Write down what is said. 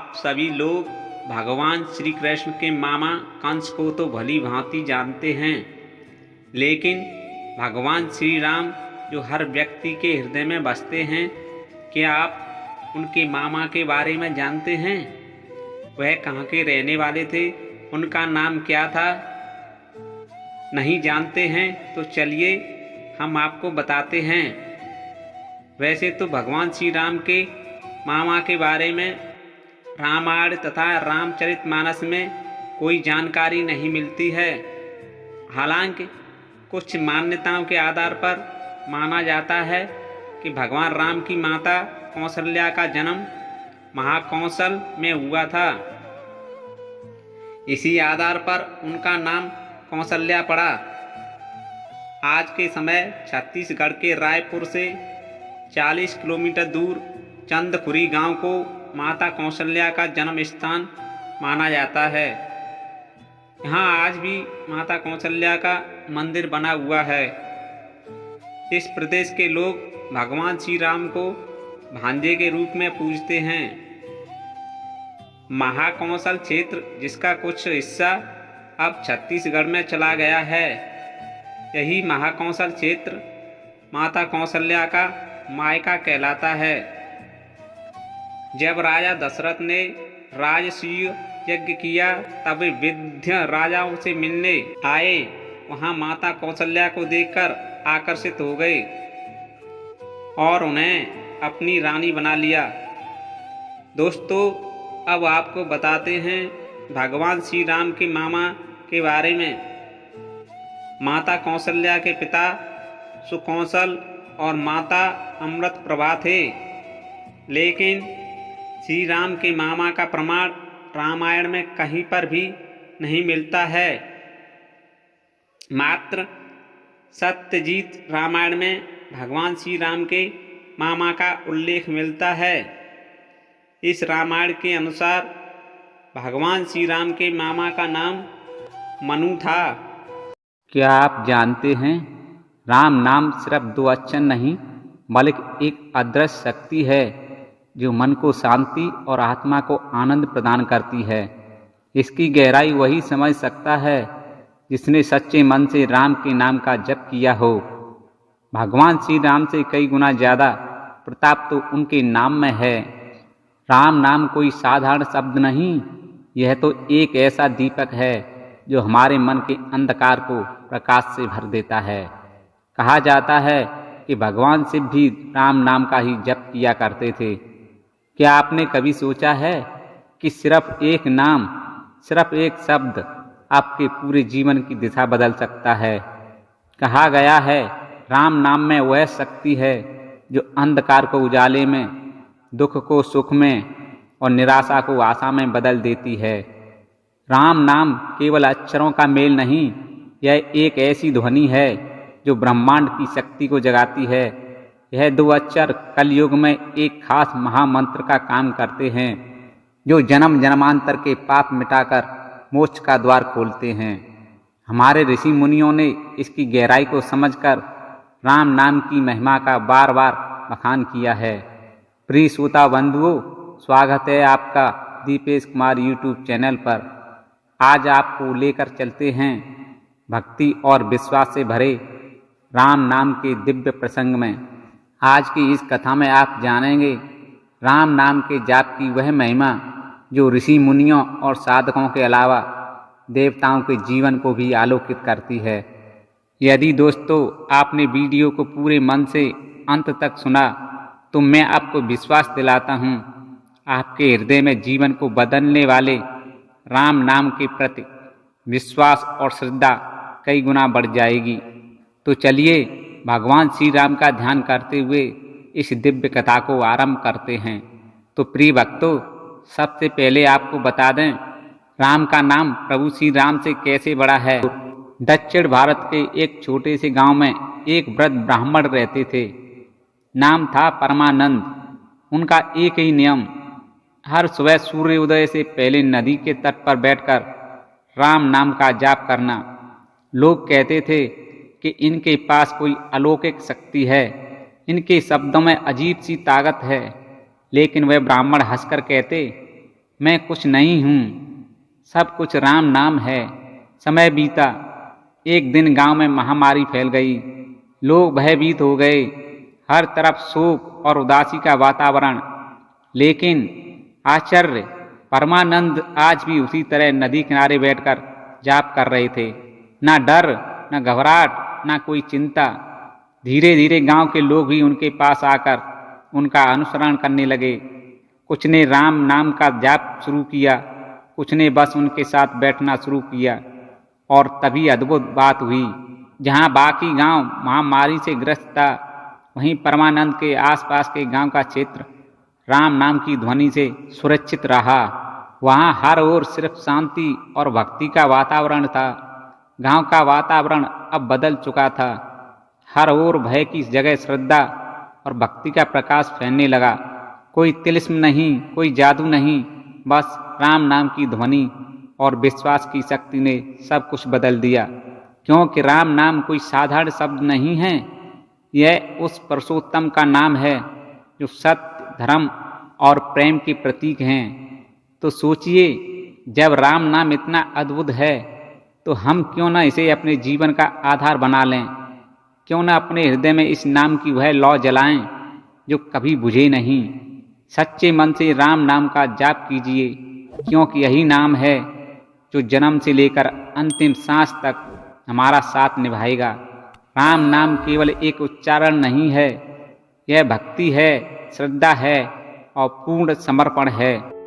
आप सभी लोग भगवान श्री कृष्ण के मामा कंस को तो भली भांति जानते हैं, लेकिन भगवान श्री राम जो हर व्यक्ति के हृदय में बसते हैं, क्या आप उनके मामा के बारे में जानते हैं? वह कहाँ के रहने वाले थे? उनका नाम क्या था? नहीं जानते हैं तो चलिए हम आपको बताते हैं। वैसे तो भगवान श्री राम के मामा के बारे में रामायण तथा रामचरितमानस में कोई जानकारी नहीं मिलती है। हालांकि कुछ मान्यताओं के आधार पर माना जाता है कि भगवान राम की माता कौशल्या का जन्म महाकौशल में हुआ था। इसी आधार पर उनका नाम कौशल्या पड़ा। आज के समय छत्तीसगढ़ के रायपुर से 40 किलोमीटर दूर चंदखुरी गांव को माता कौशल्या का जन्म स्थान माना जाता है। यहाँ आज भी माता कौशल्या का मंदिर बना हुआ है। इस प्रदेश के लोग भगवान श्री राम को भांजे के रूप में पूजते हैं। महाकौशल क्षेत्र, जिसका कुछ हिस्सा अब छत्तीसगढ़ में चला गया है, यही महाकौशल क्षेत्र माता कौशल्या का मायका कहलाता है। जब राजा दशरथ ने राजसूय यज्ञ किया, तब विंध्य राजाओं से मिलने आए वहां माता कौशल्या को देखकर आकर्षित हो गए और उन्हें अपनी रानी बना लिया। दोस्तों, अब आपको बताते हैं भगवान श्री राम के मामा के बारे में। माता कौशल्या के पिता सुकौशल और माता अमृत प्रभा थे, लेकिन श्री राम के मामा का प्रमाण रामायण में कहीं पर भी नहीं मिलता है। मात्र सत्यजीत रामायण में भगवान श्री राम के मामा का उल्लेख मिलता है। इस रामायण के अनुसार भगवान श्री राम के मामा का नाम मनु था। क्या आप जानते हैं, राम नाम सिर्फ 2 अक्षर नहीं बल्कि एक अदृश्य शक्ति है जो मन को शांति और आत्मा को आनंद प्रदान करती है। इसकी गहराई वही समझ सकता है जिसने सच्चे मन से राम के नाम का जप किया हो। भगवान श्री राम से कई गुना ज़्यादा प्रताप तो उनके नाम में है। राम नाम कोई साधारण शब्द नहीं, यह तो एक ऐसा दीपक है जो हमारे मन के अंधकार को प्रकाश से भर देता है। कहा जाता है कि भगवान शिव भी राम नाम का ही जप किया करते थे। क्या आपने कभी सोचा है कि सिर्फ एक नाम, सिर्फ एक शब्द आपके पूरे जीवन की दिशा बदल सकता है? कहा गया है, राम नाम में वह शक्ति है जो अंधकार को उजाले में, दुख को सुख में और निराशा को आशा में बदल देती है। राम नाम केवल अक्षरों का मेल नहीं, यह एक ऐसी ध्वनि है जो ब्रह्मांड की शक्ति को जगाती है। यह 2 अक्षर कलयुग में एक खास महामंत्र का काम करते हैं जो जन्म जन्मांतर के पाप मिटाकर मोक्ष का द्वार खोलते हैं। हमारे ऋषि मुनियों ने इसकी गहराई को समझकर राम नाम की महिमा का बार बार बखान किया है। प्रिय श्रोता बंधुओं, स्वागत है आपका दीपेश कुमार यूट्यूब चैनल पर। आज आपको लेकर चलते हैं भक्ति और विश्वास से भरे राम नाम के दिव्य प्रसंग में। आज की इस कथा में आप जानेंगे राम नाम के जाप की वह महिमा जो ऋषि मुनियों और साधकों के अलावा देवताओं के जीवन को भी आलोकित करती है। यदि दोस्तों आपने वीडियो को पूरे मन से अंत तक सुना तो मैं आपको विश्वास दिलाता हूँ, आपके हृदय में जीवन को बदलने वाले राम नाम के प्रति विश्वास और श्रद्धा कई गुना बढ़ जाएगी। तो चलिए भगवान श्री राम का ध्यान करते हुए इस दिव्य कथा को आरंभ करते हैं। तो प्रिय भक्तों, सबसे पहले आपको बता दें राम का नाम प्रभु श्री राम से कैसे बड़ा है। दक्षिण भारत के एक छोटे से गांव में एक वृद्ध ब्राह्मण रहते थे। नाम था परमानंद। उनका एक ही नियम, हर सुबह सूर्योदय से पहले नदी के तट पर बैठकर राम नाम का जाप करना। लोग कहते थे कि इनके पास कोई अलौकिक शक्ति है, इनके शब्दों में अजीब सी ताकत है। लेकिन वह ब्राह्मण हंसकर कहते, मैं कुछ नहीं हूँ, सब कुछ राम नाम है। समय बीता। एक दिन गांव में महामारी फैल गई। लोग भयभीत हो गए। हर तरफ शोक और उदासी का वातावरण। लेकिन आचार्य परमानंद आज भी उसी तरह नदी किनारे बैठकर जाप कर रहे थे। ना डर, न घबराहट, ना कोई चिंता। धीरे धीरे गांव के लोग भी उनके पास आकर उनका अनुसरण करने लगे। कुछ ने राम नाम का जाप शुरू किया, कुछ ने बस उनके साथ बैठना शुरू किया। और तभी अद्भुत बात हुई। जहां बाकी गांव महामारी से ग्रस्त था, वहीं परमानंद के आसपास के गांव का क्षेत्र राम नाम की ध्वनि से सुरक्षित रहा। वहां हर ओर सिर्फ शांति और भक्ति का वातावरण था। गांव का वातावरण अब बदल चुका था। हर ओर भय की जगह श्रद्धा और भक्ति का प्रकाश फैलने लगा। कोई तिलिस्म नहीं, कोई जादू नहीं, बस राम नाम की ध्वनि और विश्वास की शक्ति ने सब कुछ बदल दिया। क्योंकि राम नाम कोई साधारण शब्द नहीं है, यह उस पुरुषोत्तम का नाम है जो सत्य, धर्म और प्रेम के प्रतीक हैं। तो सोचिए, जब राम नाम इतना अद्भुत है, तो हम क्यों न इसे अपने जीवन का आधार बना लें? क्यों न अपने हृदय में इस नाम की वह लौ जलाएं जो कभी बुझे नहीं। सच्चे मन से राम नाम का जाप कीजिए, क्योंकि यही नाम है जो जन्म से लेकर अंतिम सांस तक हमारा साथ निभाएगा। राम नाम केवल एक उच्चारण नहीं है, यह भक्ति है, श्रद्धा है और पूर्ण समर्पण है।